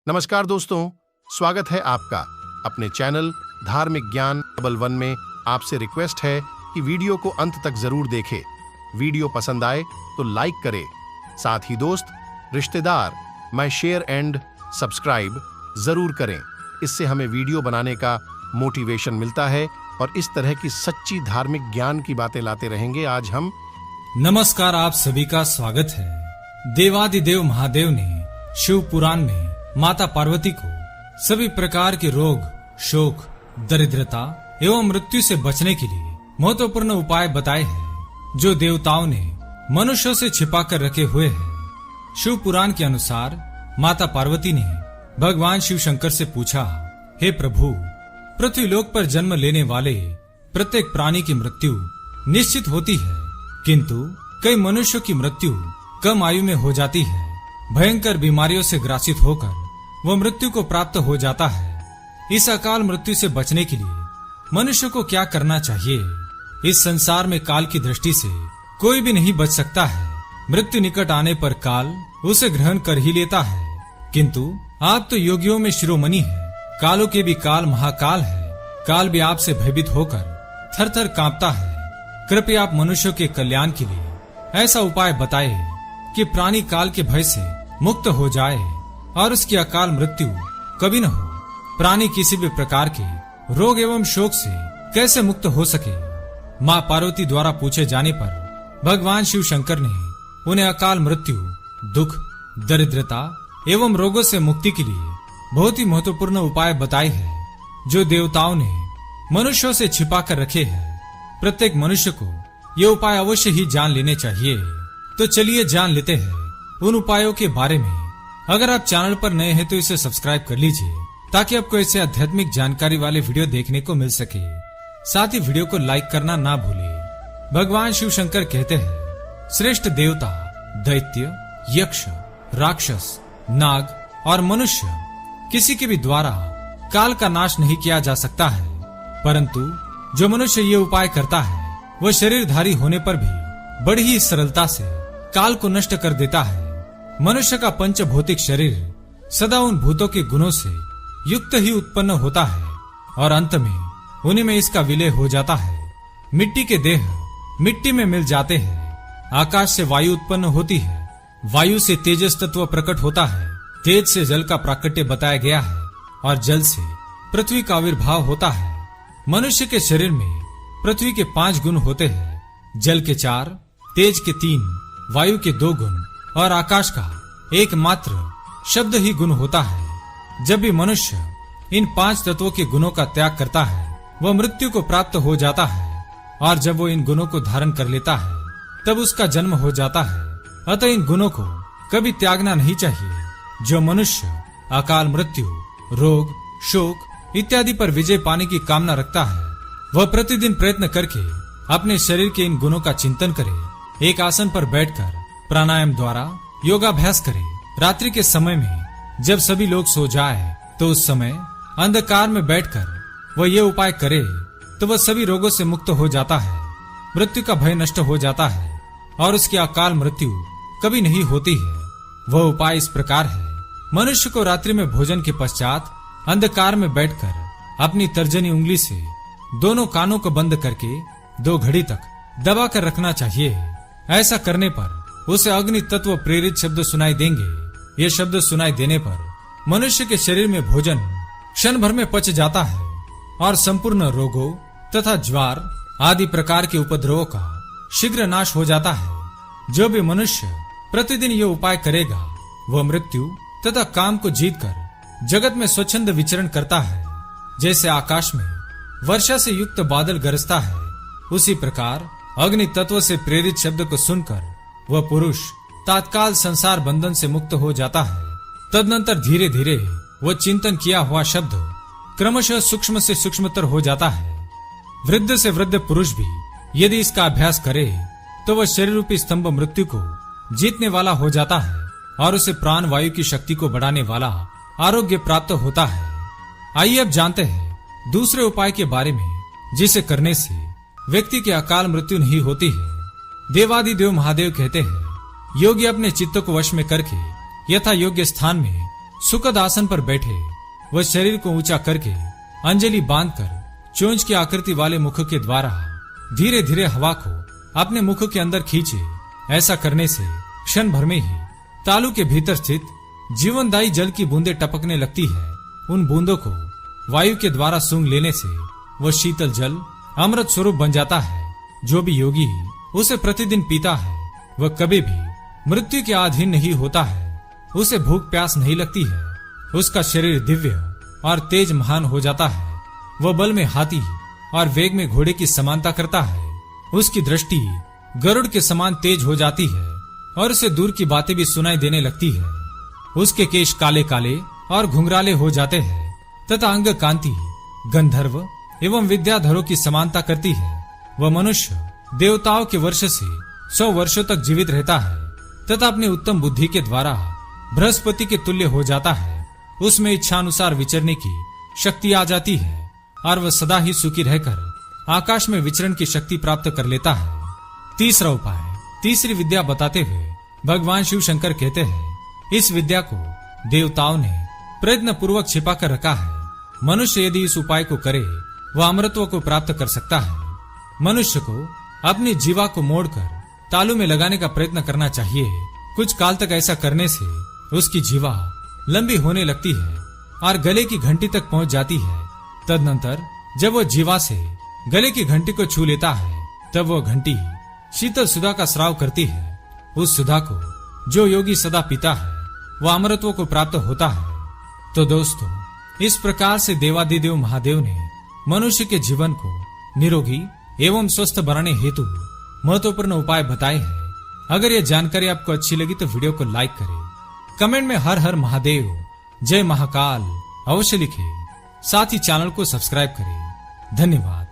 नमस्कार दोस्तों, स्वागत है आपका अपने चैनल धार्मिक ज्ञान डबल वन में। आपसे रिक्वेस्ट है कि वीडियो को अंत तक जरूर देखें। वीडियो पसंद आए तो लाइक करें, साथ ही दोस्त रिश्तेदार में शेयर एंड सब्सक्राइब जरूर करें। इससे हमें वीडियो बनाने का मोटिवेशन मिलता है और इस तरह की सच्ची धार्मिक ज्ञान की बातें लाते रहेंगे। आज हम नमस्कार, आप सभी का स्वागत है। देवादिदेव महादेव ने शिव पुराण में माता पार्वती को सभी प्रकार के रोग, शोक, दरिद्रता एवं मृत्यु से बचने के लिए महत्वपूर्ण उपाय बताए हैं, जो देवताओं ने मनुष्यों से छिपा कर रखे हुए हैं। शिव पुराण के अनुसार माता पार्वती ने भगवान शिव शंकर से पूछा, हे प्रभु, पृथ्वी लोक पर जन्म लेने वाले प्रत्येक प्राणी की मृत्यु निश्चित होती है, किंतु कई मनुष्यों की मृत्यु कम आयु में हो जाती है। भयंकर बीमारियों से ग्रासित होकर वह मृत्यु को प्राप्त हो जाता है। इस अकाल मृत्यु से बचने के लिए मनुष्य को क्या करना चाहिए? इस संसार में काल की दृष्टि से कोई भी नहीं बच सकता है। मृत्यु निकट आने पर काल उसे ग्रहण कर ही लेता है, किंतु आप तो योगियों में शिरोमणि है। कालों के भी काल महाकाल है। काल भी आपसे भयभीत होकर थर थर कांपता है। कृपया आप मनुष्यों के कल्याण के लिए ऐसा उपाय बताए कि प्राणी काल के भय से मुक्त हो जाए और उसकी अकाल मृत्यु कभी न हो। प्राणी किसी भी प्रकार के रोग एवं शोक से कैसे मुक्त हो सके? माँ पार्वती द्वारा पूछे जाने पर भगवान शिव शंकर ने उन्हें अकाल मृत्यु, दुख, दरिद्रता एवं रोगों से मुक्ति के लिए बहुत ही महत्वपूर्ण उपाय बताए हैं, जो देवताओं ने मनुष्यों से छिपा कर रखे हैं। प्रत्येक मनुष्य को ये उपाय अवश्य ही जान लेने चाहिए। तो चलिए जान लेते हैं उन उपायों के बारे में। अगर आप चैनल पर नए हैं तो इसे सब्सक्राइब कर लीजिए, ताकि आपको ऐसे आध्यात्मिक जानकारी वाले वीडियो देखने को मिल सके। साथ ही वीडियो को लाइक करना ना भूलिए। भगवान शिव शंकर कहते हैं, श्रेष्ठ देवता, दैत्य, यक्ष, राक्षस, नाग और मनुष्य किसी के भी द्वारा काल का नाश नहीं किया जा सकता है, परंतु जो मनुष्य ये उपाय करता है वह शरीरधारी होने पर भी बड़ी ही सरलता से काल को नष्ट कर देता है। मनुष्य का पंचभौतिक शरीर सदा उन भूतों के गुणों से युक्त ही उत्पन्न होता है और अंत में उन्हीं में इसका विलय हो जाता है। मिट्टी के देह मिट्टी में मिल जाते हैं। आकाश से वायु उत्पन्न होती है। वायु से तेजस तत्व प्रकट होता है। तेज से जल का प्राकट्य बताया गया है और जल से पृथ्वी का आविर्भाव होता है। मनुष्य के शरीर में पृथ्वी के 5 गुण होते हैं, जल के 4, तेज के 3, वायु के 2 गुण और आकाश का एकमात्र शब्द ही गुण होता है। जब भी मनुष्य इन 5 तत्वों के गुणों का त्याग करता है, वह मृत्यु को प्राप्त हो जाता है, और जब वो इन गुणों को धारण कर लेता है तब उसका जन्म हो जाता है। अतः इन गुणों को कभी त्यागना नहीं चाहिए। जो मनुष्य अकाल मृत्यु, रोग, शोक इत्यादि पर विजय पाने की कामना रखता है, वह प्रतिदिन प्रयत्न करके अपने शरीर के इन गुणों का चिंतन करे। एक आसन पर बैठकर प्राणायाम द्वारा योगाभ्यास करे। रात्रि के समय में जब सभी लोग सो जाए तो उस समय अंधकार में बैठकर वह ये उपाय करे तो वह सभी रोगों से मुक्त हो जाता है। मृत्यु का भय नष्ट हो जाता है और उसकी अकाल मृत्यु कभी नहीं होती है। वह उपाय इस प्रकार है। मनुष्य को रात्रि में भोजन के पश्चात अंधकार में बैठकर अपनी तर्जनी उंगली से दोनों कानों को बंद करके 2 घड़ी तक दबा कर रखना चाहिए। ऐसा करने पर उसे अग्नि तत्व प्रेरित शब्द सुनाई देंगे। ये शब्द सुनाई देने पर मनुष्य के शरीर में भोजन क्षण भर में पच जाता है और संपूर्ण रोगों तथा ज्वार आदि प्रकार के उपद्रवों का शीघ्र नाश हो जाता है। जो भी मनुष्य प्रतिदिन ये उपाय करेगा, वह मृत्यु तथा काम को जीतकर जगत में स्वच्छंद विचरण करता है। जैसे आकाश में वर्षा से युक्त बादल गरजता है, उसी प्रकार अग्नि तत्व से प्रेरित शब्द को सुनकर वह पुरुष तात्काल संसार बंधन से मुक्त हो जाता है। तदनंतर धीरे धीरे वह चिंतन किया हुआ शब्द क्रमशः सूक्ष्म से सूक्ष्मतर हो जाता है। वृद्ध से वृद्ध पुरुष भी यदि इसका अभ्यास करे तो वह शरीर रूपी स्तंभ मृत्यु को जीतने वाला हो जाता है और उसे प्राण वायु की शक्ति को बढ़ाने वाला आरोग्य प्राप्त होता है। आइए अब जानते हैं दूसरे उपाय के बारे में, जिसे करने से व्यक्ति की अकाल मृत्यु नहीं होती है। देवादिदेव महादेव कहते हैं, योगी अपने चित्त को वश में करके यथा योग्य स्थान में सुखद आसन पर बैठे वह शरीर को ऊंचा करके अंजलि बांधकर चोंच की आकृति वाले मुख के द्वारा धीरे धीरे हवा को अपने मुख के अंदर खींचे। ऐसा करने से क्षण भर में ही तालू के भीतर स्थित जीवनदायी जल की बूंदें टपकने लगती है। उन बूंदों को वायु के द्वारा सूंघ लेने से वह शीतल जल अमृत स्वरूप बन जाता है। जो भी योगी उसे प्रतिदिन पीता है वह कभी भी मृत्यु के अधीन नहीं होता है। उसे भूख प्यास नहीं लगती है। उसका शरीर दिव्य और तेज महान हो जाता है। वह बल में हाथी और वेग में घोड़े की समानता करता है। उसकी दृष्टि गरुड़ के समान तेज हो जाती है और उसे दूर की बातें भी सुनाई देने लगती है। उसके केश काले काले और घुंघराले हो जाते हैं तथा अंग कांति गंधर्व एवं विद्याधरों की समानता करती है। वह मनुष्य देवताओं के वर्ष से 100 वर्षों तक जीवित रहता है तथा अपनी उत्तम बुद्धि के द्वारा बृहस्पति के तुल्य हो जाता है। उसमें इच्छानुसार विचरने की शक्ति आ जाती है और वह सदा ही सुखी रहकर आकाश में विचरण की शक्ति प्राप्त कर लेता है। तीसरा उपाय, तीसरी विद्या बताते हुए भगवान शिव शंकर कहते हैं, इस विद्या को देवताओं ने प्रयत्न पूर्वक छिपा कर रखा है। मनुष्य यदि इस उपाय को करे वह अमृतत्व को प्राप्त कर सकता है। मनुष्य को अपनी जीवा को मोड़कर तालू में लगाने का प्रयत्न करना चाहिए। कुछ काल तक ऐसा करने से उसकी जीवा लंबी होने लगती है और गले की घंटी तक पहुंच जाती है। तदनंतर जब वह जीवा से गले की घंटी को छू लेता है तब वह घंटी शीतल सुधा का स्राव करती है। उस सुधा को जो योगी सदा पीता है वह अमृतत्व को प्राप्त होता है। तो दोस्तों, इस प्रकार से देवादिदेव महादेव ने मनुष्य के जीवन को निरोगी एवं स्वस्थ बनाने हेतु महत्वपूर्ण उपाय बताए हैं। अगर यह जानकारी आपको अच्छी लगी तो वीडियो को लाइक करें, कमेंट में हर हर महादेव, जय महाकाल अवश्य लिखें। साथ ही चैनल को सब्सक्राइब करें। धन्यवाद।